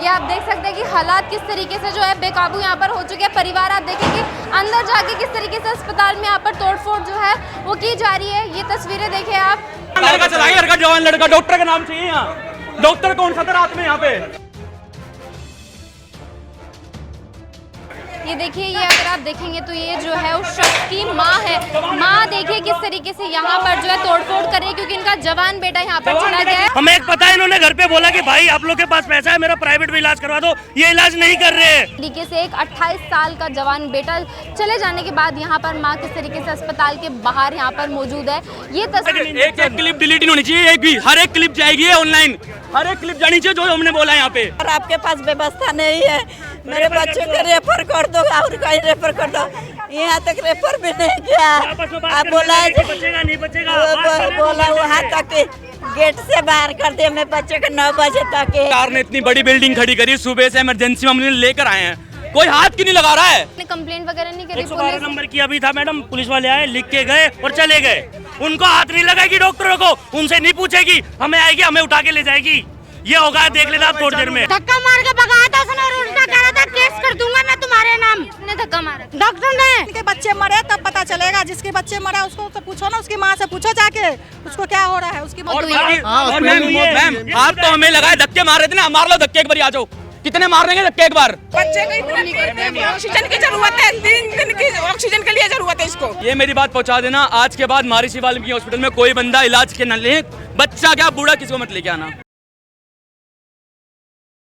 ये आप देख सकते हैं कि हालात किस तरीके से जो है बेकाबू यहाँ पर हो चुके हैं। परिवार आप देखेंगे अंदर जाके किस तरीके से अस्पताल में यहाँ पर तोड़फोड़ जो है वो की जा रही है। ये तस्वीरें देखें आप। लड़का चलाएंगे, लड़का जवान लड़का, डॉक्टर का नाम चाहिए यहाँ। डॉक्टर कौन सा था रात में यहाँ पे? ये देखिए, ये अगर आप देखेंगे तो ये जो है उस शख्स की माँ है। माँ देखिए किस तरीके से यहाँ पर जो है तोड़फोड़ कर रही है क्योंकि इनका जवान बेटा यहाँ पर चला गया है। हमें एक पता है, इन्होंने घर पे बोला कि भाई आप लोग के पास पैसा है, मेरा प्राइवेट में इलाज करवा दो, ये इलाज नहीं कर रहे हैं। तरीके से एक 28 साल का जवान बेटा चले जाने के बाद यहाँ पर माँ किस तरीके से अस्पताल के बाहर यहाँ पर मौजूद है। ये तस्वीर एक क्लिप डिलीट नहीं होनी चाहिए, एक भी, हर एक क्लिप जाएगी ऑनलाइन, हर एक क्लिप जानी चाहिए जो हमने बोला है यहाँ पे। और आपके पास व्यवस्था नहीं है, मेरे बच्चों को रेफर कर दो और कहीं रेफर कर दो। यहाँ तक रेफर भी नहीं किया। आप बोला नहीं बचेगा, बोला वहाँ तक गेट से बाहर कर दिया। मैं बच्चे को 9 बजे तक। कार ने इतनी बड़ी बिल्डिंग खड़ी करी, सुबह से इमरजेंसी में हम लेकर आए हैं, कोई हाथ क्यों नहीं लगा रहा है? कंप्लेंट वगैरह नहीं करी? 112 नंबर की अभी था मैडम, पुलिस वाले आए, लिख के गए और चले गए। उनको हाथ नहीं लगाएगी डॉक्टरों को, उनसे नहीं पूछेगी, हमें आएगी, हमें उठा के ले जाएगी। ये होगा, देख लेना आप थोड़ी देर में। धक्का मार के भगाया था उसने और उल्टा कह रहा था केस कर दूंगा मैं तुम्हारे नाम। ने धक्का मारा डॉक्टर ने। उनके बच्चे मरे तब पता चलेगा, जिसके बच्चे मरे उसको तो पूछो ना, उसकी माँ से पूछो जाके उसको क्या हो रहा है। उसकी और मैम हाथ तो हमें लगाए, धक्के मार रहे थे ना, मार लो धक्के एक बार, आ जाओ। कितने मार देंगे धक्के एक बार? बच्चे को इतना ऑक्सीजन की जरूरत है, 3 दिन की ऑक्सीजन के लिए जरूरत है इसको। ये मेरी बात पहुंचा देना, आज के बाद महर्षि वाल्मीकि हॉस्पिटल में कोई बंदा इलाज के न ले, बच्चा क्या बूढ़ा किसी को मत लेके आना।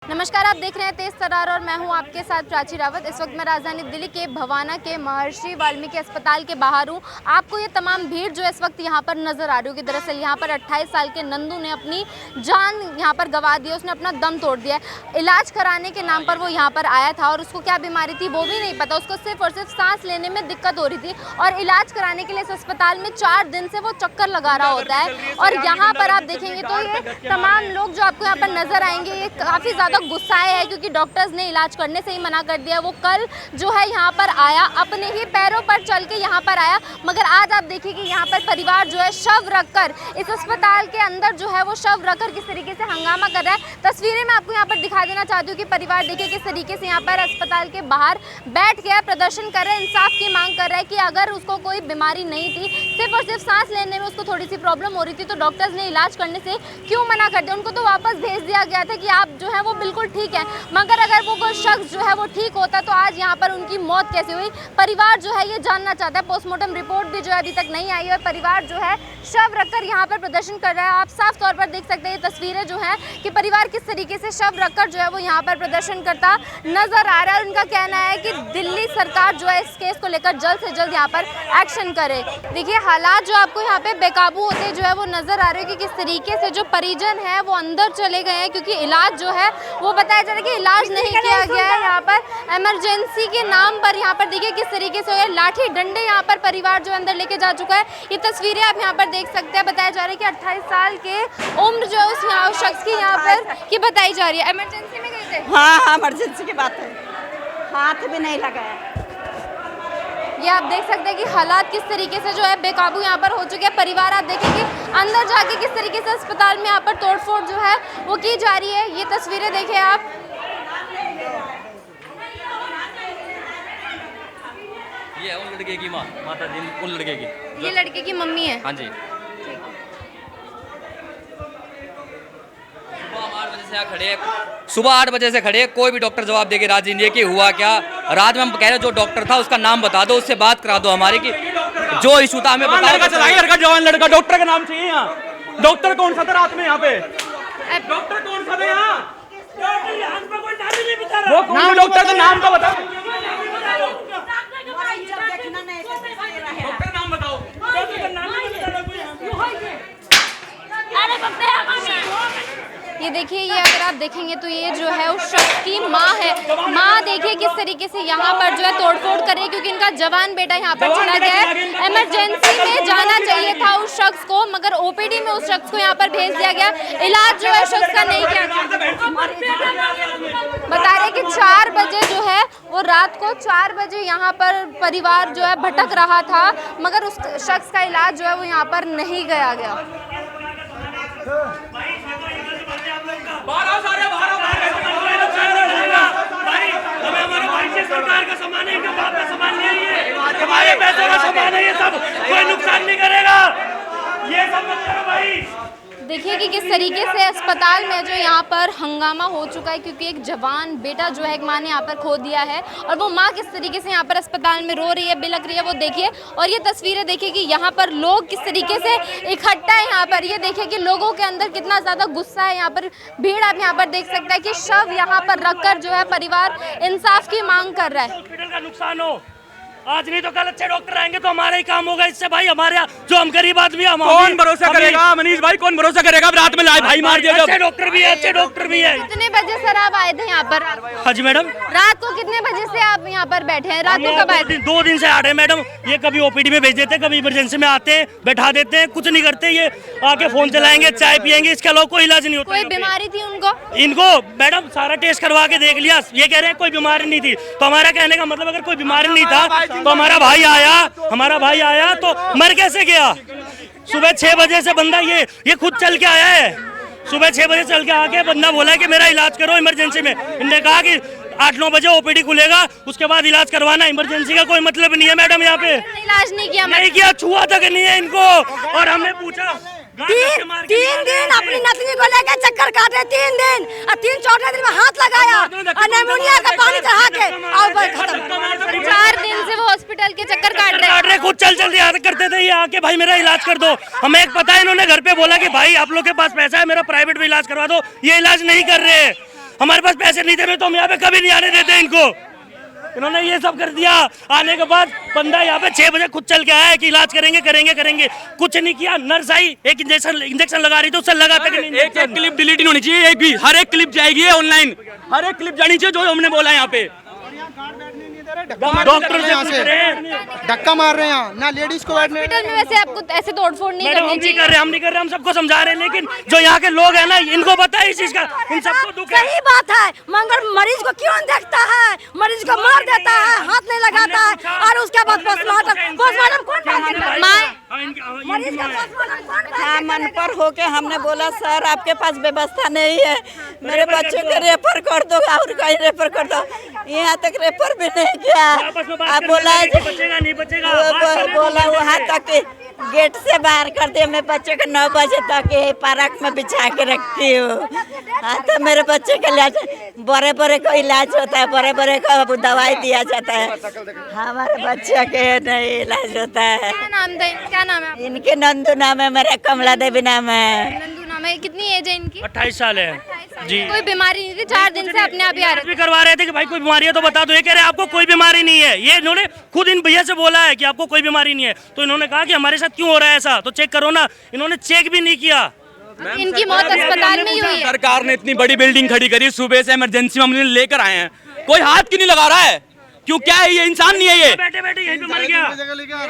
नमस्कार, आप देख रहे हैं तेज तरार और मैं हूं आपके साथ प्राची रावत। इस वक्त मैं राजधानी दिल्ली के भवाना के महर्षि वाल्मीकि अस्पताल के बाहर हूं। आपको ये तमाम भीड़ जो इस वक्त यहां पर नजर आ रही होगी, दरअसल यहां पर 28 साल के नंदू ने अपनी जान यहां पर गंवा दी है। उसने अपना दम तोड़ दिया है। इलाज कराने के नाम पर वो यहां पर आया था और उसको क्या बीमारी थी वो भी नहीं पता। उसको सिर्फ और सिर्फ सांस लेने में दिक्कत हो रही थी और इलाज कराने के लिए इस अस्पताल में 4 दिन से वो चक्कर लगा रहा होता है। और यहाँ पर आप देखेंगे तो ये तमाम लोग जो आपको यहाँ पर नजर आएंगे, ये काफ़ी ज़्यादा गुस्साए है क्योंकि डॉक्टर्स ने इलाज करने से ही मना कर दिया। वो कल जो है यहाँ पर आया, अपने ही पैरों पर चल के यहाँ पर आया, मगर आज आप देखिए कि यहाँ पर परिवार जो है शव रखकर इस अस्पताल के अंदर जो है वो शव रखकर किस तरीके से हंगामा कर रहा है। तस्वीरें मैं आपको यहाँ पर दिखा देना चाहती हूँ कि परिवार देखिए किस तरीके से यहाँ पर अस्पताल के बाहर बैठ गया, प्रदर्शन कर रहा है, इंसाफ की मांग कर रहा है कि अगर उसको कोई बीमारी नहीं थी, सिर्फ और सिर्फ सांस लेने में उसको थोड़ी सी प्रॉब्लम हो रही थी, तो डॉक्टर्स ने इलाज करने से क्यों मना कर दिया? उनको तो वापस भेज दिया गया था कि आप जो है वो बिल्कुल ठीक है, मगर अगर वो कोई शख्स जो है वो ठीक होता तो आज यहाँ पर उनकी मौत कैसे हुई? परिवार जो है ये जानना चाहता है। पोस्टमार्टम रिपोर्ट भी जो है अभी तक नहीं आई और परिवार जो है शव रखकर यहाँ पर प्रदर्शन कर रहा है। आप साफ तौर पर देख सकते हैं ये तस्वीरें जो है कि परिवार किस तरीके से शव रखकर जो है वो यहाँ पर प्रदर्शन करता नजर आ रहा है। उनका कहना है कि दिल्ली सरकार जो है इस केस को लेकर जल्द से जल्द यहाँ पर एक्शन करे। देखिए हालात जो आपको यहाँ पे बेकाबू होते जो है वो नजर आ रहे हैं कि किस तरीके से जो परिजन है वो अंदर चले गए हैं क्योंकि इलाज जो है वो बताया जा रहा है कि इलाज नहीं किया गया है। यहाँ पर इमरजेंसी के नाम पर यहाँ पर देखिए किस तरीके से हो लाठी डंडे यहाँ पर परिवार जो अंदर लेके जा चुका है। ये तस्वीरें आप यहाँ पर देख सकते हैं। बताया जा रहा है कि 28 साल के उम्र जो है उस शख्स की यहाँ पर की बताई जा रही है। इमरजेंसी में गए थे? हाँ, इमरजेंसी की बात है, हाथ भी नहीं लगाया। ये आप देख सकते हैं कि हालात किस तरीके से जो है बेकाबू यहाँ पर हो चुके हैं। परिवार आप देखेंगे अंदर जाके किस तरीके से अस्पताल में यहाँ पर तोड़फोड़ जो है वो की जा रही है। ये तस्वीरें देखें आप। ये है उन लड़के की माँ, माता जी, उन लड़के की, ये लड़के की मम्मी है। हाँ जी। सुबह 8 बजे से खड़े, कोई भी डॉक्टर जवाब देके राजी नहीं है कि हुआ क्या। रात में हम कह रहे जो डॉक्टर था उसका नाम बता दो, उससे बात करा दो हमारी कि जो इशू था हमें बताओ। लड़का चलाएंगे, लड़का जवान लड़का, डॉक्टर का नाम चाहिए यहाँ। डॉक्टर कौन सा था रात में यहाँ पे? डॉक्टर कौन सा था यहाँ? वो कौन सा डॉक्टर का नाम तो बताओ, डॉक्टर नाम बताओ। ये देखिए, ये अगर आप देखेंगे तो ये जो है उस शख्स की माँ है। माँ देखिए किस तरीके से यहाँ पर जो है तोड़फोड़ कर रही है क्योंकि इनका जवान बेटा यहाँ पर चला गया है। इमरजेंसी में जाना चाहिए था उस शख्स को, मगर ओपीडी में उस शख्स को यहाँ पर भेज दिया गया। इलाज जो है शख्स का नहीं किया गया। बता रहे कि 4 बजे जो है वो रात को 4 बजे यहाँ पर परिवार जो है भटक रहा था, मगर उस शख्स का इलाज जो है वो यहाँ पर नहीं किया गया। बाहर आओ सारे, बाहर आओ, बाहर आओ। का सामान है ये सब, कोई नुकसान नहीं करेगा, ये सब मत करो भाई। देखिए कि किस तरीके से अस्पताल में जो यहाँ पर हंगामा हो चुका है, क्योंकि एक जवान बेटा जो है एक माँ ने यहाँ पर खो दिया है, और वो माँ किस तरीके से यहाँ पर अस्पताल में रो रही है, बिलख रही है, वो देखिए। और ये तस्वीरें देखिए कि यहाँ पर लोग किस तरीके से इकट्ठा है यहाँ पर। ये देखिए कि लोगों के अंदर कितना ज़्यादा गुस्सा है, यहाँ पर भीड़ आप यहाँ पर देख सकते हैं कि शव यहाँ पर रखकर जो है परिवार इंसाफ की मांग कर रहा है। हॉस्पिटल का नुकसान हो, आज नहीं तो कल अच्छे डॉक्टर आएंगे तो हमारा ही काम होगा इससे भाई। हमारे यहाँ जो हम गरीब आदमी, हम कौन भरोसा करेगा मनीष भाई, कौन भरोसा करेगा? रात में लाए भाई मार दिया। अच्छे डॉक्टर भी है, अच्छे डॉक्टर भी है। कितने बजे सर आप आए थे यहाँ पर? हाँ जी मैडम, रात को कितने बजे से आप यहाँ पर बैठे हैं? रात को कब आए थे? 2 दिन से आ रहे हैं मैडम। ये कभी ओपीडी में भेज देते हैं, कभी इमरजेंसी में आते हैं, बैठा देते हैं, कुछ नहीं करते। ये आके फोन चलाएंगे, चाय पियेंगे, इसके अलावा कोई इलाज नहीं होता। कोई बीमारी थी उनको? इनको मैडम सारा टेस्ट करवा के देख लिया, ये कह रहे हैं कोई बीमारी नहीं थी। तो हमारा कहने का मतलब अगर कोई बीमारी नहीं था तो हमारा भाई आया तो मर कैसे गया? सुबह 6 बजे से बंदा ये खुद चल के आया है। सुबह 6 बजे चल के आके बंदा बोला है कि मेरा इलाज करो इमरजेंसी में। इन्होंने कहा कि 8-9 बजे ओपीडी खुलेगा, उसके बाद इलाज करवाना। इमरजेंसी का कोई मतलब नहीं है मैडम यहाँ पे। इलाज नहीं किया? नहीं किया, छुआ तक नहीं है इनको। और हमने पूछा 3 दिन अपनी नतनी को लेकर चक्कर काटे, 3 दिन और 3 दिन में हाथ लगाया और निमोनिया का पानी चढ़ा के और खत्म। 4 दिन से वो हॉस्पिटल के चक्कर काट रहे हैं। खुद चल याद करते थे ये आके, भाई मेरा इलाज कर दो। हमें एक पता है, इन्होंने घर पे बोला कि भाई आप लोग के पास पैसा है, मेरा प्राइवेट में इलाज करवा दो। ये इलाज नहीं कर रहे, हमारे पास पैसे नहीं दे रहे तो हम यहाँ पे कभी नहीं आने देते इनको। इन्होंने ये सब कर दिया। आने के बाद बंदा यहाँ पे 6 बजे खुद चल के आया कि इलाज करेंगे, कुछ नहीं किया। नर्स आई, एक इंजेक्शन लगा रही थी, उससे लगा तक नहीं। एक क्लिप डिलीट नहीं होनी चाहिए, एक भी। हर एक क्लिप जाएगी ऑनलाइन, हर एक क्लिप जानी चाहिए जो हमने बोला यहाँ पे। डॉक्टर से यहाँ से धक्का मार रहे हैं, ना लेडीज को बैठने। हॉस्पिटल में वैसे आपको ऐसे तोड़फोड़ नहीं मैडम करनी चाहिए। हम नहीं कर रहे, हम सबको समझा रहे हैं। लेकिन जो यहाँ के लोग हैं ना, इनको पता है इस चीज का, इन सबको दुख है। सही बात है, मगर मरीज को क्यों देखता है? मरीज को मार देता है, हाथ नहीं लगाता है, और उसके बाद पोस्टमार्टम कौन मरीज का पोस्टमार्टम कौन? हाँ, मन पर होके हमने बोला सर आपके पास व्यवस्था नहीं है, मेरे बच्चे को रेफर कर दो और कहीं रेफर कर दो। यहाँ तक रेफर भी नहीं किया। आप बोला बोला वहाँ तक गेट से बाहर कर दिया। मैं बच्चे को 9 बजे तक पार्क में बिछा के रखती हूँ। हाँ, तो मेरे बच्चे का इलाज, बड़े को इलाज होता है, बड़े को दवाई दिया जाता है, हमारे बच्चे के नहीं इलाज होता है। क्या नाम है? इनके नंदू नाम है, मेरा कमला देवी नाम है। नंदू नाम है। कितनी एज है इनकी? 28 साल है जी। कोई बीमारी नहीं थी, 4 दिन से अपने आप ही आ रहे भी करवा रहे थे कि भाई कोई बीमारी है तो बता दो। ये कह रहे हैं आपको कोई बीमारी नहीं है। ये इन्होंने खुद इन भैया से बोला है कि आपको कोई बीमारी नहीं है। तो इन्होंने कहा कि हमारे साथ क्यों हो रहा है ऐसा, तो चेक करो ना। इन्होंने चेक भी नहीं किया। इनकी मौत अस्पताल में ही हुई है। सरकार ने इतनी बड़ी बिल्डिंग खड़ी करी, सुबह से इमरजेंसी में हम लेकर आए हैं, कोई हाथ क्यों नहीं लगा रहा है? क्यों, क्या है ये? इंसान नहीं है ये? बैठे यहीं पे मर गया।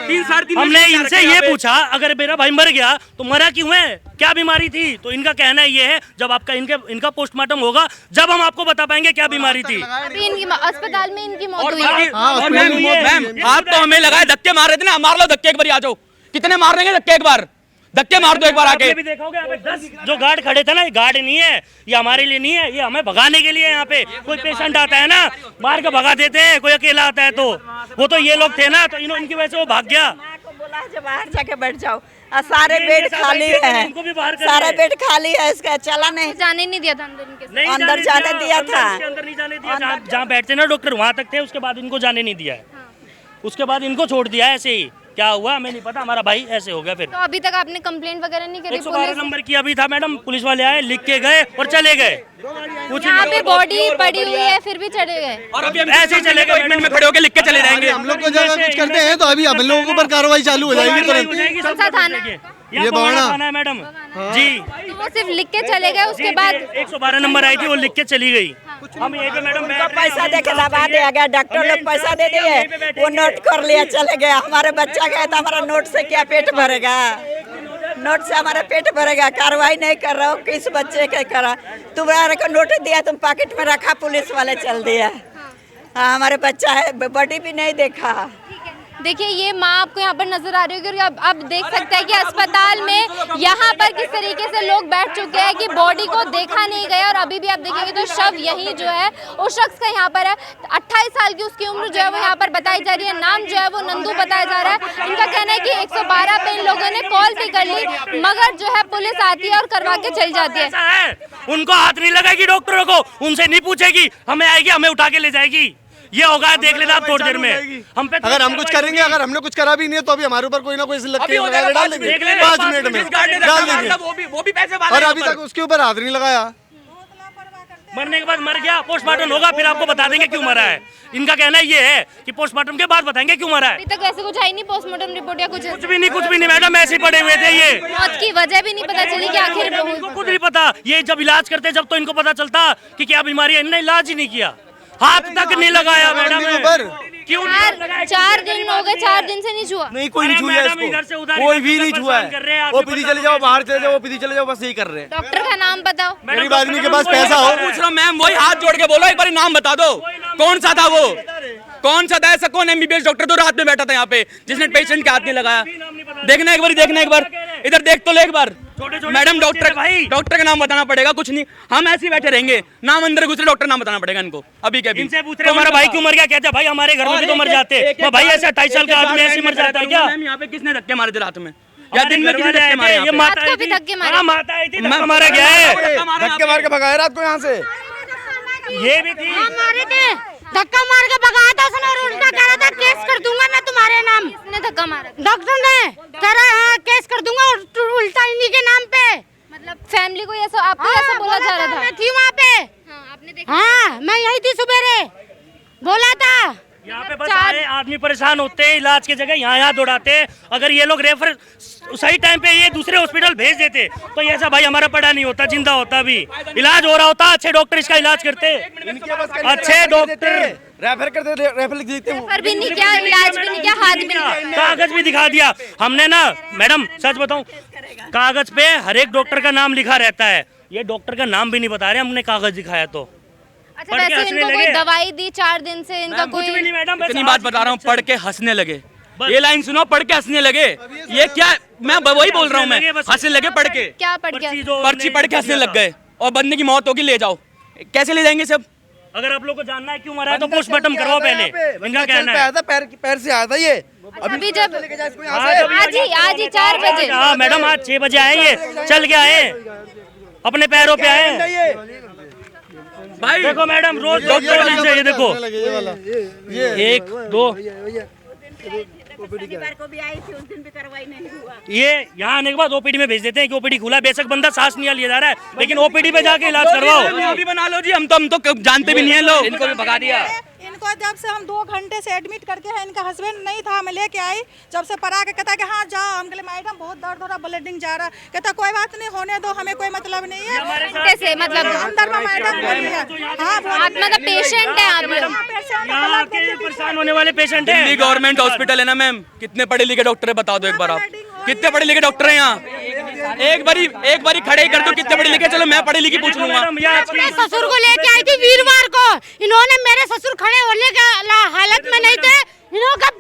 3-3.5 हमने इनसे ये पूछा अगर मेरा भाई मर गया तो मरा क्यों है, क्या बीमारी थी? तो इनका कहना ये है जब आपका इनका पोस्टमार्टम होगा जब हम आपको बता पाएंगे क्या बीमारी थी। अभी इनकी अस्पताल में इनकी मौत हुई है। और मैम हाथ तो हमें लगाए, धक्के मार रहे थे ना, मार लो धक्के एक बार, आ जाओ। कितने मार देंगे धक्के? एक बार धक्के मार दो एक बार आके। भी देखा होगा 10 जो गार्ड खड़े थे ना, ये गार्ड नहीं है, ये हमारे लिए नहीं है, ये हमें भगाने के लिए। यहाँ पे कोई पेशेंट आता है ना, मार के भगा देते हैं। कोई अकेला आता है तो वो तो ये लोग थे ना, तो इनकी वजह से वो भाग गया। बोला जब बाहर जाके बैठ जाओ, सारे बेड खाली है, सारा बेड खाली है, इसका चला नहीं, जाने नहीं दिया था अंदर इनके। अंदर जाने दिया था, अंदर नहीं जाने दिया। जहाँ बैठते ना डॉक्टर वहाँ तक थे, उसके बाद इनको जाने नहीं दिया है। उसके बाद इनको छोड़ दिया ऐसे ही। क्या हुआ हमें नहीं पता, हमारा भाई ऐसे हो गया। फिर तो अभी तक आपने कंप्लेंट वगैरह नहीं करी? 112 नंबर किया भी था मैडम, पुलिस वाले आए, लिख के गए और चले गए। यहाँ पे बॉडी पड़ी हुई है फिर भी चले गए, और अभी ऐसे ही चले गए, 1 मिनट में खड़े होकर लिख के चले जाएंगे। हम लोग को जब कुछ करते हैं तो अभी हम लोगों के ऊपर कार्रवाई चालू हो जाएगी तुरंत। कौन सा थाना? ये बवाना है मैडम जी। तो वो सिर्फ लिख के चले गए, उसके बाद 112 नंबर आई थी, वो लिख के चली गई। हम यही पे मैडम पैसा दे के दबा दिया गया, डॉक्टर लोग पैसा दे दिए, वो नोट कर लिया चले गया। हमारे बच्चा गया तो हमारा नोट से क्या पेट भरेगा? नोट से हमारा पेट भरेगा? कार्रवाई नहीं कर रहा हो, किस बच्चे के करा? तुम्हारे को नोट दिया, तुम पॉकेट में रखा, पुलिस वाले चल दिया। हाँ, हमारे बच्चा है, बॉडी भी नहीं देखा। देखिए ये माँ आपको यहाँ पर नजर आ रही होगी और अब देख सकते हैं कि अस्पताल में यहाँ पर किस तरीके से लोग बैठ चुके हैं कि बॉडी को देखा नहीं गया और अभी भी आप देखेंगे तो शव यही जो है उस शख्स का यहाँ पर है। 28 साल की उसकी उम्र जो है वो यहाँ पर बताई जा रही है। नाम जो है वो नंदू बताया जा रहा है। इनका कहना है कि 112 पे इन लोगों ने कॉल भी कर ली मगर जो है पुलिस आती है और करवा के चली जाती है। ऐसा है, उनको हाथ नहीं लगाएगी डॉक्टरों को, उनसे नहीं पूछेगी, हमें आएगी, हमें उठा के ले जाएगी। ये होगा, देख लेना आप थोड़ी देर में। हम पे अगर हम कुछ करेंगे, अगर हमने कुछ करा भी नहीं है तो अभी हमारे ऊपर कोई ना कोई डाल देंगे 5 मिनट में डाल देंगे। वो भी पैसे और अभी तक उसके ऊपर हाथ नहीं लगाया। मरने के बाद मर गया, पोस्टमार्टम होगा फिर आपको बता देंगे क्यों मरा है। इनका कहना ये है कि पोस्टमार्टम के बाद बताएंगे क्यों मरा है। अभी तक वैसे कुछ आई नहीं पोस्टमार्टम रिपोर्ट या कुछ भी नहीं मैडम, ऐसे ही पड़े हुए थे। ये मौत की वजह भी नहीं पता चली कि आखिर इनको खुद नहीं पता। ये जब इलाज करते जब तो इनको पता चलता कि क्या बीमारी है, इन्होंने इलाज ही नहीं किया, हाथ तक नहीं लगाया मैडम। क्यों 4 दिन हो गए, 4 दिन से नहीं छुआ। नहीं कोई नहीं छुआ इसको, कोई भी नहीं छुआ है। ओपीडी चले जाओ, बाहर चले जाओ, ओपीडी चले जाओ, बस यही कर रहे हैं। डॉक्टर का नाम बताओ। गरीब आदमी के पास पैसा हो। पूछ रहा हूँ मैम, वही हाथ जोड़ के बोलो, एक बार नाम बता दो कौन सा था वो, कौन सा था ऐसा, कौन एमबीबीएस डॉक्टर तो रात में बैठा था यहाँ पे जिसने पेशेंट के हाथ नहीं लगाया। देखना एक बार, देखना एक बार, इधर देख तो ले एक बार। मैडम डॉक्टर का नाम बताना पड़ेगा, कुछ नहीं हम ऐसे ही बैठे रहेंगे। नाम अंदर घुसे, डॉक्टर नाम बताना पड़ेगा इनको अभी के अभी। इनसे पूछ रहे हमारा भाई क्यों मर गया, कहते भाई हमारे घर में भी तो मर जाते। भाई ऐसा 28 साल का आदमी ऐसे मर जाता है क्या? यहाँ पे किसने धक्के मारे थे रात में या दिन में? किसने धक्के मारे? ये माता को भी धक्के मारे। माता आई थी, धक्का मारा गया है, धक्के मार के भगाया रात को यहाँ से। ये भी थी, मारे थे, धक्का मार के भगाया था उसने और उल्टा कह रहा था केस कर दूंगा मैं तुम्हारे नाम। किसने धक्का मारा? डॉक्टर ने कह रहा है केस कर दूंगा उल्टा इन्हीं के नाम पे। मतलब फैमिली को ऐसा आपको ऐसा बोला जा रहा था? मैं थी वहाँ पे। आपने देखा? हाँ मैं यही थी, सुबेरे बोला था। यहाँ पे बस सारे आदमी परेशान होते हैं, इलाज की जगह यहाँ दौड़ाते। अगर ये लोग रेफर सही टाइम पे ये दूसरे हॉस्पिटल भेज देते तो ये ऐसा भाई हमारा पड़ा नहीं होता, जिंदा होता भी, इलाज हो रहा होता। अच्छे डॉक्टर इसका इलाज करते, अच्छे डॉक्टर रेफर करते, रेफर लिख देते, रेफर भी नहीं किया, इलाज भी नहीं किया, हाथ भी नहीं किया, कागज भी दिखा दिया हमने ना। मैडम सच बताऊं, कागज पे हर एक डॉक्टर का नाम लिखा रहता है, ये डॉक्टर का नाम भी नहीं बता रहे, हमने कागज दिखाया तो। अच्छा वैसे इनको कोई दवाई दी 4 दिन से, इनका कुछ भी नहीं मैडम, इतनी बात बता रहा हूँ, पढ़ के हंसने लगे। ये लाइन सुनो, पढ़ के हंसने लगे, ये क्या, मैं वही बोल रहा हूँ, मैं हंसने लगे पढ़ के। क्या पढ़ के? पर्ची पढ़ के हंसने लग गए और बंदे की मौत होगी, ले जाओ। कैसे ले जाएंगे सब? अगर आप लोग को जानना है क्यों मरा है तो पोस्टमार्टम करवाओ पहले, इनका कहना है। पैर से आया था ये, अभी जब आज ही 4 बजे। हाँ मैडम आज 6 बजे आए, ये चल के आए, अपने पैरों पे आए। भाई देखो मैडम, रोज डॉक्टर ये देखो, 1 2 को भी आई थी, उस दिन भी कार्रवाई नहीं हुआ। ये यहाँ आने के बाद ओपीडी में भेज देते हैं कि ओपीडी खुला, बेशक बंदा सांस नहीं लिया जा रहा है लेकिन ओपीडी पे जाके इलाज करवाओ। अभी बना लो जी, हम तो जानते भी नहीं है लोग, इनको भी भगा दिया। इनको जब से हम 2 घंटे से एडमिट करके है, इनका हस्बैंड नहीं था, मैं लेके आई, जब से परा के कहता कि हाँ जाओ। हम कहले मैडम बहुत दर्द हो रहा, ब्लीडिंग जा रहा, कहता कोई बात नहीं, होने दो, हमें कोई मतलब नहीं है। कैसे मतलब अंदर में मैडम बोली है, हाँ आप मतलब पेशेंट है आप लोग? यहाँ के परेशान होने वाले पेशेंट हैं। दिल्ली गवर्नमेंट हॉस्पिटल है ना मैम, कितने पढ़े लिखे डॉक्टर है बता दो एक बार आप, कितने पढ़े लिखे डॉक्टर हैं यहाँ? एक बारी खड़े कर दो, कितने पढ़े लिखे? चलो मैं पढ़े लिखी पूछ लूंगा। अपने ससुर को लेके आई थी वीरवार को, इन्होंने मेरे ससुर खड़े होने के हालत में नहीं थे, इन्होंने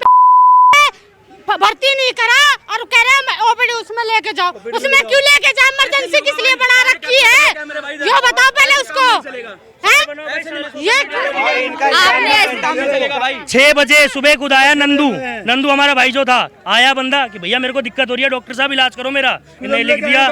भर्ती नहीं करा और कह रहे हैं ओपीडी उसमें लेके जाओ। उसमें क्यों लेके जाओ? इमरजेंसी किस लिए बना रखी है ये बताओ पहले उसको। ये आपने 6 बजे सुबह खुद आया नंदू हमारा भाई जो था, आया बंदा कि भैया मेरे को दिक्कत हो रही है, डॉक्टर साहब इलाज करो मेरा। इन्हें लिख दिया,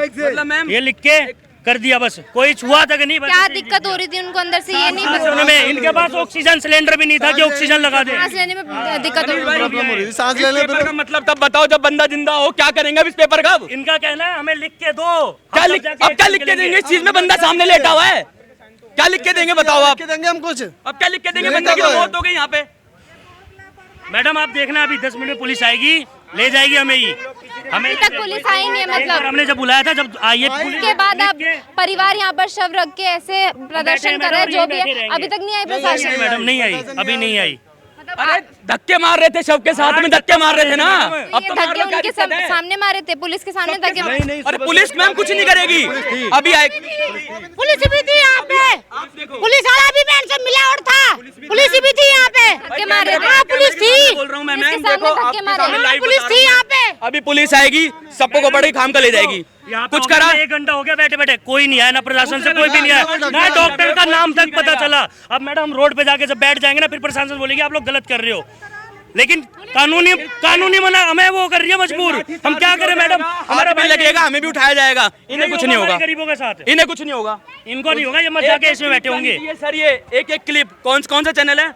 ये लिख के कर दिया, बस कोई छुआ तक नहीं। क्या दिक्कत हो रही थी उनको अंदर से ये नहीं पता? में इनके पास ऑक्सीजन सिलेंडर भी नहीं था कि ऑक्सीजन लगा दे। सांस लेने में दिक्कत हो रही थी, सांस लेने में। मतलब तब बताओ जब बंदा जिंदा हो क्या करेंगे अब इस पेपर का? इनका कहना है हमें लिख के दो। अब क्या लिख के देंगे इस चीज में? बंदा सामने लेटा हुआ है, क्या लिख के देंगे बताओ आप? देंगे हम कुछ, अब क्या लिख के देंगे? बंदा की मौत हो गई यहाँ पे। मैडम आप देखना, अभी 10 मिनट में पुलिस आएगी, ले जाएगी हमें ही। अभी तक पुलिस आई नहीं है मतलब? हमने जब बुलाया था, जब आइए उसके बाद अब परिवार यहाँ पर शव रख के ऐसे प्रदर्शन कर रहे हैं, जो भी है अभी तक नहीं आई प्रशासन? मैडम नहीं आई, अभी नहीं आई। अरे धक्के मार रहे थे, शव के साथ में धक्के मार रहे थे ना। अब तो धक्के उनके सामने मारे थे, पुलिस के सामने धक्के मारे। अरे पुलिस मैम कुछ नहीं करेगी, अभी आए। पुलिस भी थी यहाँ पे, पुलिस वाला भी बहन से मिला और था, पुलिस भी थी यहाँ पे, धक्के मारे थे। हाँ पुलिस थी। बोल रहा हूँ मैं इसके मैम, सामने देखो धक्के आपके मारे। सामने लाइव पुलिस बता थी रहा हूँ। यहाँ पे। अभी पुलिस आएगी, सबको को बड़े काम का ले जाएगी। यहाँ पे कुछ हो गया करा 1 घंटा हो गया बैठे बैठे, कोई नहीं आया, ना प्रशासन से कोई भी नहीं आया, ना डॉक्टर का नाम तक पता चला। अब मैडम हम रोड पे जाके जब बैठ जाएंगे ना, फिर प्रशासन बोलेगी आप लोग गलत कर रहे हो, लेकिन कानूनी मना हमें वो कर रही है मजबूर। हम क्या करें मैडम, हमारा भी लगेगा, हमें भी उठाया जाएगा। इन्हें कुछ नहीं होगा, गरीबों के साथ इन्हें कुछ नहीं होगा, इनको नहीं होगा, ये मत जाके इसमें बैठे होंगे। ये सर ये एक क्लिप कौन सा चैनल है,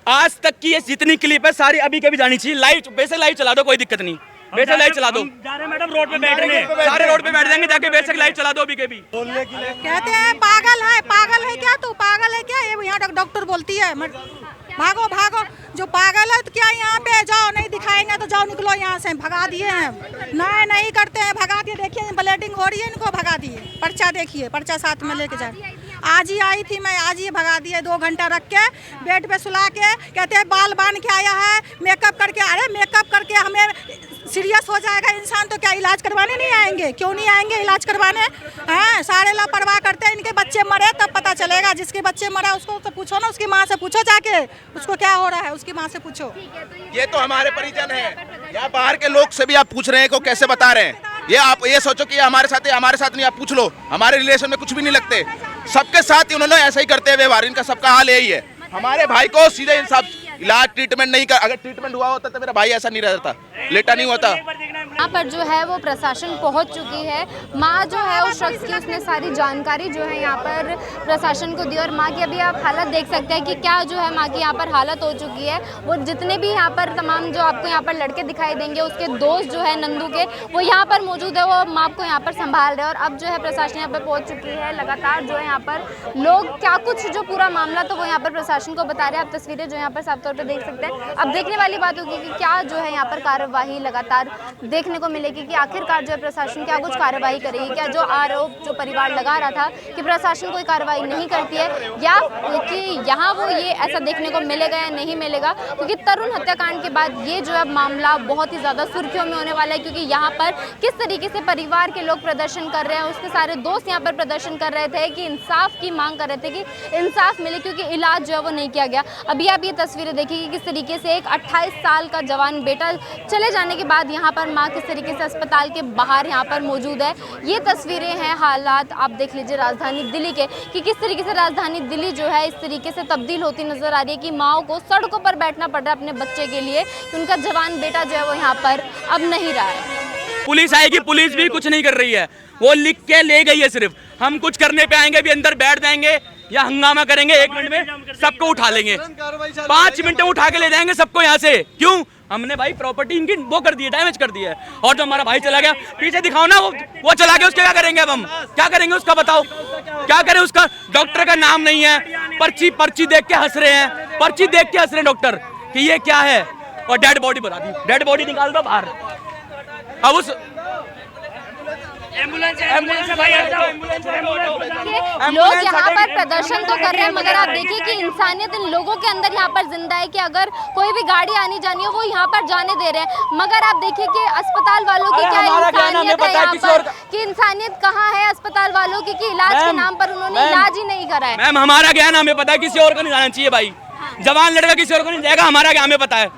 आज तक की ये जितनी क्लिप है सारी अभी के भी जानी चाहिए। लाइव बेशक लाइव चला दो, कोई दिक्कत नहीं, बेशक लाइव चला दो। जा रहे मैडम रोड पे बैठने, सारे रोड पे बैठ जाएंगे जाके, बेशक लाइव चला दो अभी के भी। कहते हैं पागल है क्या तू, पागल है क्या? ये यहाँ डॉक्टर बोलती है भागो भागो, जो पागल है तो क्या यहाँ पे जाओ, नहीं दिखाएंगे तो जाओ निकलो यहाँ से, भगा दिए हैं। नहीं करते हैं, भगा दिए। देखिए ब्लीडिंग हो रही है, इनको भगा दिए। पर्चा देखिए, पर्चा साथ में लेके जा रही। आज ही आई थी मैं, आज ही भगा दिए। 2 घंटा रख के बेड पे सुला के, कहते हैं बाल बांध के आया है, मेकअप करके। अरे मेकअप करके हमें सीरियस हो जाएगा इंसान तो क्या इलाज करवाने नहीं आएंगे? क्यों नहीं आएंगे इलाज करवाने? हैं, सारे लापरवाह करते हैं। इनके बच्चे मरे तब पता चलेगा, जिसके बच्चे मरे उसको तो पूछो ना, उसकी माँ से पूछो जाके, उसको क्या हो रहा है उसकी माँ से पूछो। ये तो हमारे परिजन हैं, या बाहर के लोग से भी आप पूछ रहे हैं को कैसे बता रहे हैं? ये आप ये सोचो कि हमारे साथ है, हमारे साथ नहीं। आप पूछ लो, हमारे रिलेशन में कुछ भी नहीं लगते, सबके साथ ही उन्होंने ऐसा ही करते हैं व्यवहार। इनका सबका हाल यही है। हमारे भाई को सीधे इंसाफ, इलाज ट्रीटमेंट नहीं कर, अगर ट्रीटमेंट हुआ होता तो मेरा भाई ऐसा नहीं रहता, लेटा नहीं होता। यहाँ पर जो है वो प्रशासन पहुंच चुकी है। माँ जो है उस शख्स की, उसने सारी जानकारी जो है यहाँ पर प्रशासन को दी, और माँ की अभी आप हालत देख सकते हैं कि क्या जो है माँ की यहाँ पर हालत हो चुकी है। वो जितने भी यहाँ पर तमाम जो आपको यहाँ पर लड़के दिखाई देंगे, उसके दोस्त जो है नंदू के, वो यहाँ पर मौजूद है, वो माँ को यहाँ पर संभाल रहे हैं। और अब जो है प्रशासन यहाँ पर पहुँच चुकी है। लगातार जो है यहाँ पर लोग क्या कुछ जो पूरा मामला तो वो यहाँ पर प्रशासन को बता रहे हैं। आप तस्वीरें जो यहाँ पर साफ तौर पर देख सकते हैं। अब देखने वाली बात होगी कि क्या जो है यहाँ पर कार्यवाही लगातार देखने को मिलेगी कि आखिरकार जो है प्रशासन क्या कुछ कार्रवाई करेगी। क्या जो आरोप जो परिवार लगा रहा था कि प्रशासन कोई कार्रवाई नहीं करती है, या कि यहाँ वो ये ऐसा देखने को मिलेगा या नहीं मिलेगा, क्योंकि तरुण हत्याकांड के बाद ये जो है मामला बहुत ही ज़्यादा सुर्खियों में होने वाला है। क्योंकि यहाँ पर किस तरीके से परिवार के लोग प्रदर्शन कर रहे हैं, उसके सारे दोस्त यहाँ पर प्रदर्शन कर रहे थे कि इंसाफ की मांग कर रहे थे कि इंसाफ मिले, क्योंकि इलाज जो है वो नहीं किया गया। अभी आप ये तस्वीरें देखिए कि किस तरीके से एक 28 साल का जवान बेटा चले जाने के बाद यहाँ पर माँ किस तरीके से अस्पताल के बाहर यहाँ पर मौजूद है। ये तस्वीरें हैं, हालात आप देख लीजिए राजधानी दिल्ली के, कि किस तरीके से राजधानी दिल्ली जो है इस तरीके से तब्दील होती नजर आ रही है कि माओ को सड़कों पर बैठना पड़ रहा है अपने बच्चे के लिए, कि उनका जवान बेटा जो है वो यहाँ पर अब नहीं रहा है। पुलिस आएगी, पुलिस भी कुछ नहीं कर रही है, वो लिख के ले गई है सिर्फ। हम कुछ करने पे आएंगे, भी अंदर बैठ जाएंगे या हंगामा करेंगे, 1 मिनट में सबको उठा लेंगे, 5 मिनट में उठा के ले जाएंगे सबको यहाँ से। क्यों? हमने भाई प्रॉपर्टी इनकी वो कर दी है, डैमेज कर दी है। और जो हमारा भाई चला गया, पीछे दिखाओ ना, वो चला गया, उसके क्या करेंगे? अब हम क्या करेंगे उसका, बताओ क्या करें उसका? डॉक्टर का नाम नहीं है, पर्ची देख के हंस रहे हैं, पर्ची देख के हंस रहे हैं डॉक्टर कि ये क्या है। और डेड बॉडी बना दी, डेड बॉडी निकाल दो बाहर। अब उस एम्बुलेंस लोग यहाँ पर प्रदर्शन तो कर रहे हैं, मगर आप देखिए कि इंसानियत इन लोगों के अंदर यहाँ पर जिंदा है कि अगर कोई भी गाड़ी आनी जानी हो वो यहाँ पर जाने दे रहे हैं। मगर आप देखिए कि अस्पताल वालों की क्या इंसानियत है यहाँ पर, कि इंसानियत कहाँ है अस्पताल वालों की, कि इलाज के नाम पर उन्होंने इलाज ही नहीं करा है। मैम हमारा ज्ञान हमें पता है, किसी और को नहीं जाना चाहिए भाई। जवान लड़का किसी और को नहीं जाएगा, हमारा क्या हमें पता है।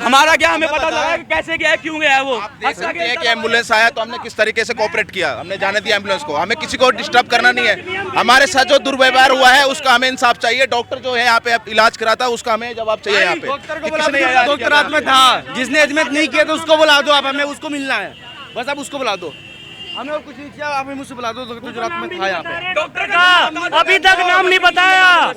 हमारा क्या हमें पता लगा कि कैसे गया है, क्यों गया है। वो आप देख सकते हैं कि एम्बुलेंस आया तो हमने किस तरीके से कोऑपरेट किया, हमने जाने दिया एम्बुलेंस को। हमें किसी को डिस्टर्ब करना नहीं है। हमारे साथ जो दुर्व्यवहार हुआ है उसका हमें इंसाफ चाहिए। डॉक्टर जो है यहाँ पे इलाज कराता है उसका हमें जवाब चाहिए। यहाँ पे डॉक्टर रात में था, जिसने एडमिट नहीं किया तो उसको बुला दो, आप हमें उसको मिलना है, बस आप उसको बुला दो। हमें और कुछ नहीं चाहिए, आप हमें मुझसे बुला दो। तो रात में था यहाँ पे डॉक्टर का अभी तक नाम नहीं बताया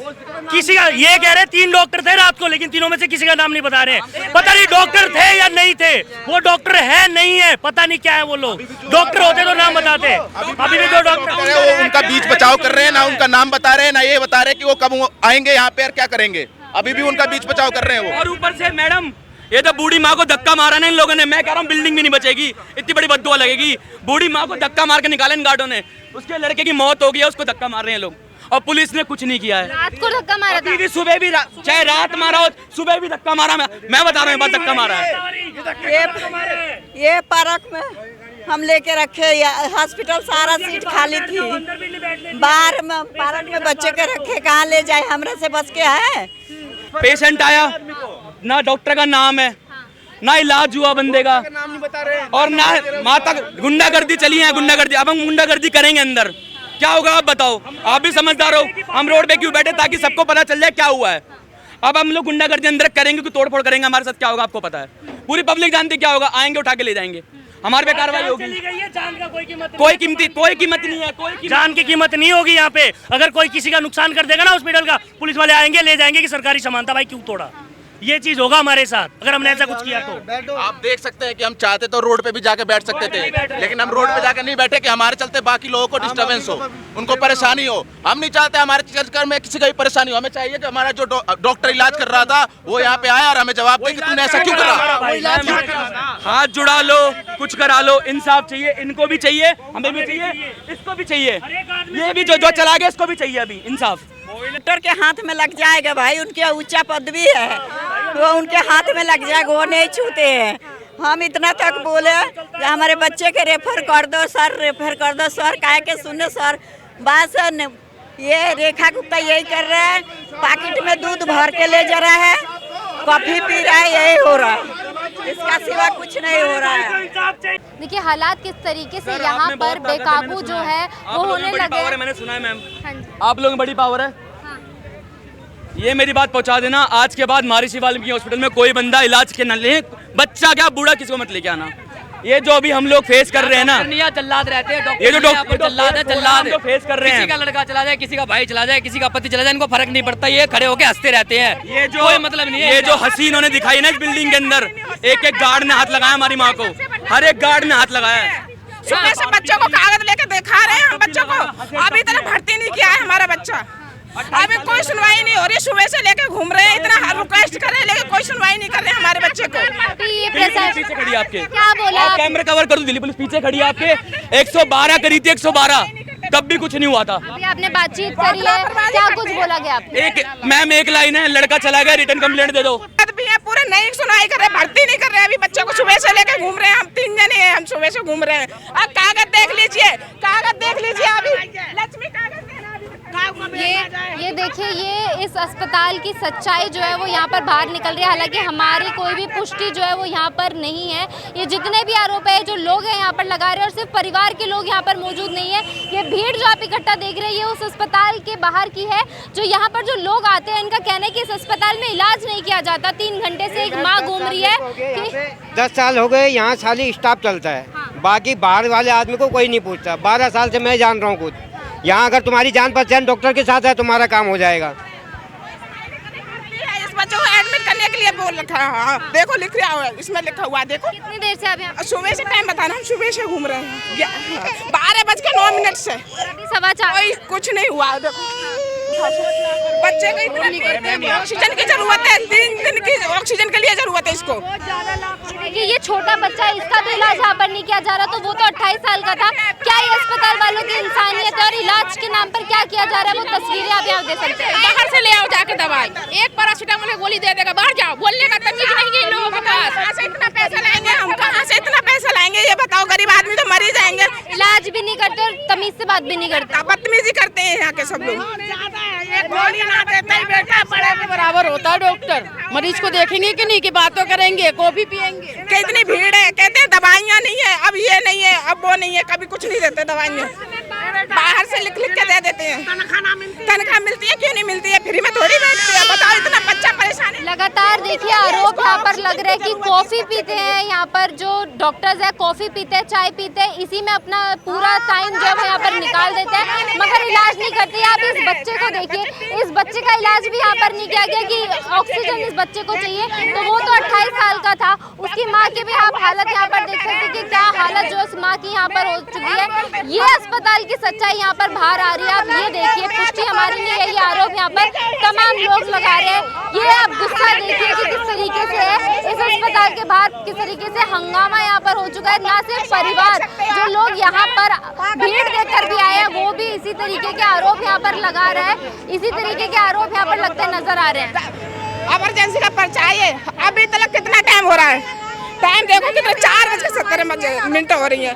किसी का। ये कह रहे 3 डॉक्टर थे रात को, लेकिन तीनों में से किसी का नाम नहीं बता रहे। पता नहीं डॉक्टर थे या नहीं थे, वो डॉक्टर है नहीं है, पता नहीं क्या है वो लोग। डॉक्टर होते तो नाम बताते। अभी भी 2 डॉक्टर उनका बीच बचाव कर रहे हैं, ना उनका नाम बता रहे हैं, ना ये बता रहे कि वो कब आएंगे यहाँ पे और क्या करेंगे। अभी भी उनका बीच बचाव कर रहे हैं वो। और ऊपर से मैडम ये तो बूढ़ी माँ को धक्का मारा ना इन लोगों ने। मैं कह रहा हूँ बिल्डिंग भी नहीं बचेगी, इतनी बड़ी बद्दुआ लगेगी। बूढ़ी माँ को धक्का मार के निकाले इन गार्डों ने, उसके लड़के की मौत हो गई है, उसको धक्का मार रहे हैं लोग, और पुलिस ने कुछ नहीं किया है। रात को धक्का मारा था, भी सुबह भी, चाहे रात मारा हो, सुबह भी धक्का मारा। मैं बता रहा हूँ, बात धक्का मारा है। ये पार्क में हम लेके रखे, हॉस्पिटल सारा सीट खाली थी, बाहर में पार्क में बच्चे के रखे, कहाँ ले जाए? हमरा से बच के है पेशेंट आया, ना डॉक्टर का नाम है, ना इलाज हुआ बंदे का, और ना माता गुंडागर्दी चली है, गुंडागर्दी। अब हम गुंडागर्दी करेंगे अंदर, क्या होगा आप बताओ? आप भी समझदार हो, हम रोड पे क्यों बैठे? ताकि सबको पता चल जाए क्या हुआ है। अब हम लोग गुंडागर्दी अंदर करेंगे, तोड़ फोड़ करेंगे, हमारे साथ क्या होगा आपको पता है। पूरी पब्लिक जानती क्या होगा, आएंगे उठा के ले जाएंगे, हमारे पे कार्रवाई होगी। जान का कोई कीमत कोई कीमत नहीं है, जान की कीमत नहीं होगी यहाँ पे। अगर कोई किसी का नुकसान कर देगा ना हॉस्पिटल का, पुलिस वाले आएंगे, ले जाएंगे कि सरकारी सामान था भाई क्यों तोड़ा। ये चीज होगा हमारे साथ अगर हमने ऐसा कुछ किया तो। आप देख सकते हैं कि हम चाहते तो रोड पे भी जाके बैठ सकते थे, लेकिन हम रोड पे जाके नहीं बैठे कि हमारे चलते बाकी लोगों को डिस्टर्बेंस हो, उनको परेशानी हो। हम नहीं चाहते हमारे चक्कर में किसी का भी परेशानी हो। हमें चाहिए कि हमारा जो डॉक्टर इलाज कर रहा था वो यहाँ पे आया और हमें जवाब दे कि तुमने ऐसा क्यों करा। हाथ जुड़ा लो, कुछ करा लो, इंसाफ चाहिए, इनको भी चाहिए, हमें भी चाहिए, इसको भी चाहिए, ये भी जो चला गया इसको भी चाहिए अभी इंसाफ। डॉक्टर के हाथ में लग जाएगा भाई, उनके ऊंचा पदवी है, वो उनके हाथ में लग जाएगा, वो नहीं छूते हैं। हम इतना तक बोले कि हमारे बच्चे के रेफर कर दो सर, रेफर कर दो सर, काहे के सुने सर। बस ये रेखा गुप्ता यही कर रहा है, पैकेट में दूध भर के ले जा रहा है, कॉफी पी रहा है, यही हो रहा है, इसका सिवा कुछ नहीं हो रहा है। देखिए हालात किस तरीके से यहाँ पर बेकाबू जो है वो होने लगे। मैंने सुना है मैम, आप लोगों में बड़ी पावर है, ये मेरी बात पहुंचा देना। आज के बाद महर्षि वाल्मीकि हॉस्पिटल में कोई बंदा इलाज के न ले, बच्चा क्या बूढ़ा किसी को मत लेके आना। ये जो अभी हम लोग फेस कर रहे हैं ना, जल्लाद रहते हैं, ये जो जल्लाद है, जल्लाद जो फेस कर रहे हैं, किसी का लड़का चला जाए, किसी का भाई चला जाए, किसी का पति चला जाए, इनको फर्क नहीं पड़ता, ये खड़े होके हंसते रहते हैं। ये जो कोई मतलब नहीं है। ये जो हंसी इन्होंने दिखाई ना इस बिल्डिंग के अंदर, एक एक गार्ड ने हाथ लगाया हमारी माँ को, हर एक गार्ड ने हाथ लगाया है। सुबह से बच्चों को कागज लेके दिखा रहे हैं हम बच्चों को, अभी तक भर्ती नहीं किया है हमारा बच्चा, अभी कोई सुनवाई नहीं हो रही। सुबह से लेके घूम रहे हैं, इतना रिक्वेस्ट कर रहे हैं लेकिन कोई सुनवाई नहीं कर रहे हमारे बच्चे को। पीछे खड़ी है आपके, क्या बोला आप कैमरा कवर कर दो, दिल्ली पुलिस पीछे खड़ी है आपके। 112 करी थी, 112 तब भी कुछ नहीं हुआ था। अभी आपने बातचीत करी है, क्या कुछ बोला गया आपको? एक मैम एक लाइन है, लड़का चला गया, रिटर्न कंप्लेंट दे दो। भी है पूरे नहीं सुनाई कर रहे, भर्ती नहीं कर रहे, अभी बच्चों को सुबह से लेके घूम रहे हैं, हम 3 जने हैं, हम सुबह से घूम रहे हैं। अब कागज देख लीजिए, कागज देख लीजिए, अभी लक्ष्मी कागज ये देखिए, ये इस अस्पताल की सच्चाई जो है वो यहाँ पर बाहर निकल रही है। हालांकि हमारी कोई भी पुष्टि जो है वो यहाँ पर नहीं है। ये जितने भी आरोप है जो लोग हैं यहाँ पर लगा रहे हैं, और सिर्फ परिवार के लोग यहाँ पर मौजूद नहीं है। ये भीड़ जो आप इकट्ठा देख रहे हैं ये उस अस्पताल के बाहर की है। जो यहाँ पर जो लोग आते हैं इनका कहना है कि इस अस्पताल में इलाज नहीं किया जाता। 3 घंटे से एक माँ घूम रही है कि 10 साल हो गए यहाँ खाली स्टाफ चलता है, बाकी बाहर वाले आदमी को कोई नहीं पूछता। 12 साल से मैं जान रहा हूँ खुद। यहाँ अगर तुम्हारी जान पहचान डॉक्टर के साथ है तुम्हारा काम हो जाएगा। इस बच्चों को एडमिट करने के लिए बोल रखा है, देखो लिख रहा है, इसमें लिखा हुआ देखो। कितनी देर से आप यहाँ? सुबह से टाइम बताना, हम सुबह से घूम रहे हैं, 12:09 से अभी 4:15 कोई कुछ नहीं हुआ। देखो बच्चे को इतना ऑक्सीजन की जरूरत है, 3 दिन की ऑक्सीजन के लिए जरूरत है इसको। देखिए ये छोटा बच्चा है, इसका तो इलाज यहाँ पर नहीं किया जा रहा, तो वो तो 28 साल का था। क्या ये अस्पताल वालों की इंसानियत है और इलाज के नाम पर क्या किया जा रहा है वो तस्वीरें आप यहाँ देख सकते हैं। बाहर से ले आओ जाके दवाई, एक पैरासीटामोल गोली दे देगा, बाहर जाओ, बोलने का तमीज नहीं है इन लोगों के पास। कहाँ से इतना पैसा लाएंगे हम, कहाँ से इतना पैसा लाएंगे ये बताओ? गरीब आदमी तो मर ही जाएंगे। इलाज भी नहीं करते और तमीज से बात भी नहीं करते, बदतमीजी करते हैं यहाँ के सब लोग। बेटा बड़े के बराबर होता है डॉक्टर, मरीज को देखेंगे कि नहीं कि बातों करेंगे, कॉफी पियेंगे। कितनी भीड़ है, कहते हैं दवाइयाँ नहीं है, अब ये नहीं है, अब वो नहीं है, कभी कुछ नहीं देते दवाइयाँ, बाहर से लिख लिख के दे देते हैं। तनख्वाह मिलती है, क्यों नहीं मिलती है? फ्री में थोड़ी बैठती है, बताओ इतना बच्चा परेशान है। लगातार देखिए आरोप यहाँ पर लग रहे हैं कि कॉफी पीते हैं यहाँ पर जो डॉक्टर्स है, कॉफी पीते हैं, चाय पीते हैं, इसी में अपना पूरा टाइम जो है वो यहाँ पर निकाल देते हैं, मगर इलाज नहीं करते। आप इस बच्चे को देखिए, इस बच्चे का इलाज भी यहाँ पर नहीं किया गया कि ऑक्सीजन इस बच्चे को चाहिए, तो वो तो 28 साल का था। उसकी माँ की भी आप हालत यहाँ पर देख सकते हैं कि क्या हालत जो उस माँ की यहाँ पर हो चुकी है। ये अस्पताल की सच्चाई यहाँ पर बाहर आ रही है। आप ये देखिए, पुष्टि हमारी नहीं है, ये आरोप यहाँ पर तमाम लोग लगा रहे हैं। ये आप गुस्सा देखिए कि किस तरीके से है इस अस्पताल के बाहर, किस तरीके से हंगामा यहाँ पर हो चुका है। ना सिर्फ परिवार, जो लोग यहाँ पर भीड़ देखकर भी आए हैं वो भी इसी तरीके के आरोप यहाँ पर लगा रहे हैं, इसी तरीके के आरोप यहाँ पर लगते नजर आ रहे हैं। इमरजेंसी का पर्चा है, अभी तक कितना टाइम हो रहा है? टाइम देखो कितना, 4:17 हो रही है।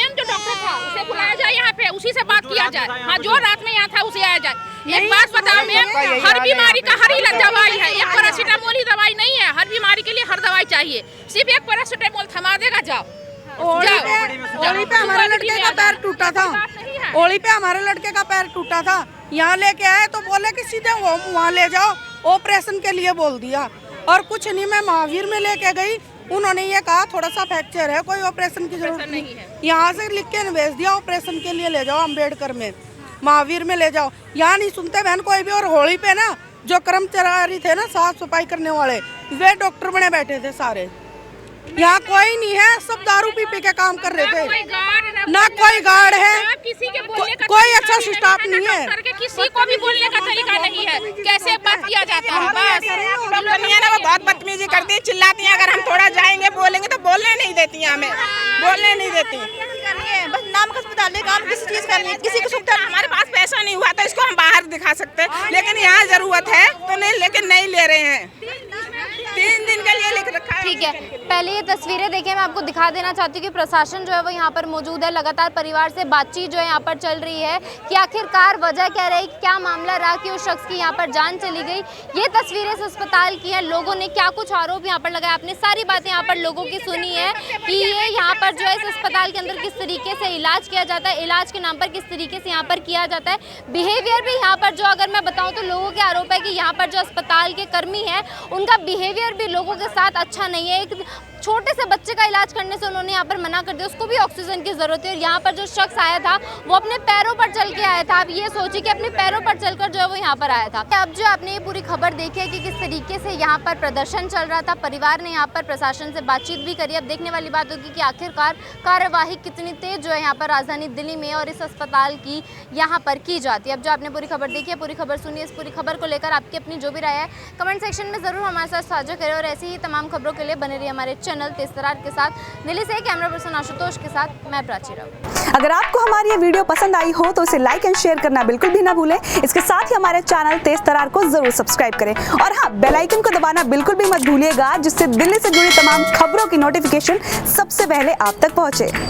जो डॉक्टर था उसे बुलाया जाए यहाँ पे, है उसी से बात किया जाए। हाँ, जो रात में यहाँ था उसे आया जाए। एक बात बताओ मैम, हर बीमारी का हर इलाज दवाई है, एक पैरासीटामोल ही दवाई नहीं है। हर बीमारी के लिए हर दवाई चाहिए, सिर्फ एक पैरासीटामोल थमा देगा जाओ। ओली पे हमारे लड़के का पैर टूटा था, ओली पे हमारे लड़के का पैर टूटा था, यहाँ लेके आए तो बोले कि सीधे वो वहाँ ले जाओ, ऑपरेशन के लिए बोल दिया। और कुछ नहीं, मैं महावीर में लेके गई, उन्होंने ये कहा थोड़ा सा फ्रैक्चर है, कोई ऑपरेशन की जरूरत नहीं है। यहाँ से लिख के भेज दिया ऑपरेशन के लिए ले जाओ अम्बेडकर में, महावीर में ले जाओ। यहाँ नहीं सुनते बहन कोई भी। और होली पे ना जो कर्मचारी थे ना साफ सफाई करने वाले, वे डॉक्टर बने बैठे थे सारे। यहाँ कोई नहीं है, सब दारू पी के काम कर रहे थे, ना कोई गार्ड है, कोई अच्छा स्टाफ नहीं है, किसी को भी बोलने का तरीका नहीं है। कैसे बात किया जाता है, बस डॉक्टरनियां ना वो बहुत बदतमीजी करती है, चिल्लाती हैं। अगर हम थोड़ा जाएंगे बोलेंगे तो बोलने नहीं देती हैं, हमें बोलने नहीं देती। बस नाम का अस्पताल है, काम किसी चीज का नहीं, किसी को सुविधा। हमारे पास पैसा नहीं हुआ तो इसको हम बाहर दिखा सकते हैं, लेकिन यहाँ जरूरत है तो नहीं, लेकिन नहीं ले रहे हैं। 3 दिन के लिए लिख रखा है। ठीक है, पहले ये तस्वीरें देखिए, मैं आपको दिखा देना चाहती हूँ कि प्रशासन जो है वो यहाँ पर मौजूद है। लगातार परिवार से बातचीत जो है यहाँ पर चल रही है कि आखिरकार वजह क्या रही, क्या मामला रहा कि उस शख्स की यहाँ पर जान चली गई। ये तस्वीरें इस अस्पताल की हैं, लोगों ने क्या कुछ आरोप यहाँ पर लगाया, आपने सारी बातें यहाँ पर लोगों की सुनी है कि ये यहाँ पर जो है इस अस्पताल के अंदर किस तरीके से इलाज किया जाता है, इलाज के नाम पर किस तरीके से यहाँ पर किया जाता है। बिहेवियर भी यहाँ पर जो अगर मैं बताऊँ तो लोगों के आरोप है कि यहाँ पर जो अस्पताल के कर्मी हैं उनका बिहेवियर भी लोगों के साथ अच्छा नहीं है। एक छोटे से बच्चे का इलाज करने से उन्होंने यहाँ पर मना कर दिया, उसको भी ऑक्सीजन की जरूरत है। और यहाँ पर जो शख्स आया था वो अपने पैरों पर चल के आया था। आप ये सोचिए कि अपने पैरों पर चलकर जो है वो यहाँ पर आया था। अब जो आपने ये पूरी खबर देखी है कि किस तरीके से यहाँ पर प्रदर्शन चल रहा था, परिवार ने यहाँ पर प्रशासन से बातचीत भी करी। अब देखने वाली बात होगी कि आखिरकार कार्यवाही कितनी तेज जो है यहाँ पर राजधानी दिल्ली में और इस अस्पताल की यहाँ पर की जाती है। अब जो आपने पूरी खबर देखी है, पूरी खबर सुनी, इस पूरी खबर को लेकर आपकी अपनी जो भी राय है कमेंट सेक्शन में जरूर हमारे साथ साझा करें। और ऐसी ही तमाम खबरों के लिए बने रहिए हमारे चैनल तेज तरार के साथ। दिल्ली से कैमरा पर्सन आशुतोष के साथ मैं प्राची राव। अगर आपको हमारी ये वीडियो पसंद आई हो तो इसे लाइक एंड शेयर करना बिल्कुल भी ना भूलें। इसके साथ ही हमारे चैनल तेज तरार को जरूर सब्सक्राइब करें और हाँ, बेल आइकन को दबाना बिल्कुल भी मत भूलिएगा, जिससे दिल्ली से जुड़ी तमाम खबरों की नोटिफिकेशन सबसे पहले आप तक पहुंचे।